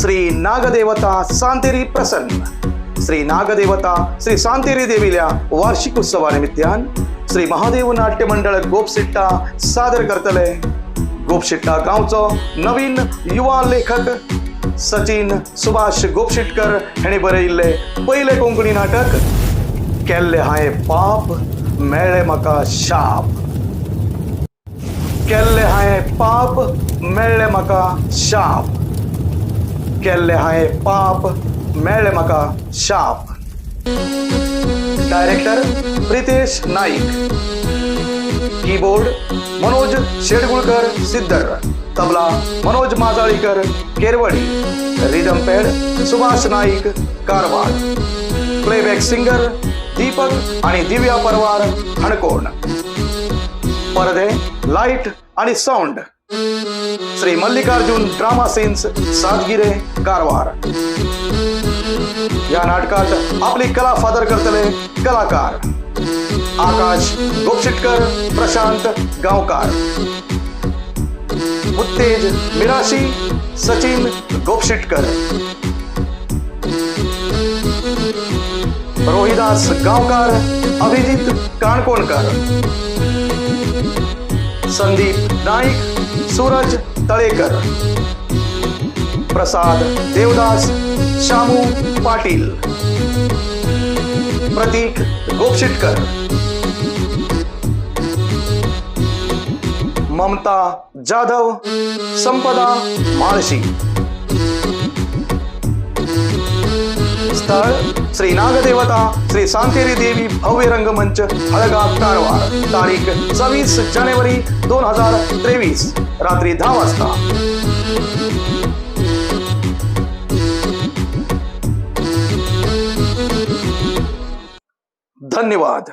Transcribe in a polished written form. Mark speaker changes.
Speaker 1: श्री नागदेवता सांतेरी प्रसन्न श्री नागदेवता श्री सांतेरी देवील्या वार्षिक उत्सवानिमित्तान श्री महादेव नाट्य मंडळ गोपसिट्टा सादर करतले। गोपसिट्टा गावचो नवीन युवा लेखक सचिन सुभाष गोपशिटकर हेणे बरयिल्ले पहिले कोंकणी नाटक केल्ले हाय पाप मेळ्ळे म्हाका शाप। केल्ले हाय पाप मेळ्ळे म्हाका शाप। केल्ले हाय पाप मेळ्ळे म्हाका शाप। Director Pritesh Naik, keyboard Manoj Shedgulkar Siddhar, tabla Manoj Majalikar Kerwadi, rhythm pad Subhash Naik Karwar, playback singer Deepak आणि दिव्या परवार हणकोण, पडदे लाईट आणि sound Shri Mallikarjun drama scenes Satgire Karwar. या नाटकात आपली कला सादर करतले कलाकार आकाश गोपशिटकर, प्रशांत गावकार, उत्तेज मिराशी, सचिन गोपशिटकर, रोहिदास गावकार, अभिजित काणकोणकर, संदीप नाईक, सूरज तळेकर, प्रसाद देवदास, शामू पाटील, प्रतीक गोपशिटकर, ममता जाधव, संपदा माळशी। स्थळ श्री नागदेवता श्री सांतेरी देवी भव्य रंगमंच हळगा कारवार। तारीख 26 जानेवारी 2023 रात्री 10 वाजता। धन्यवाद।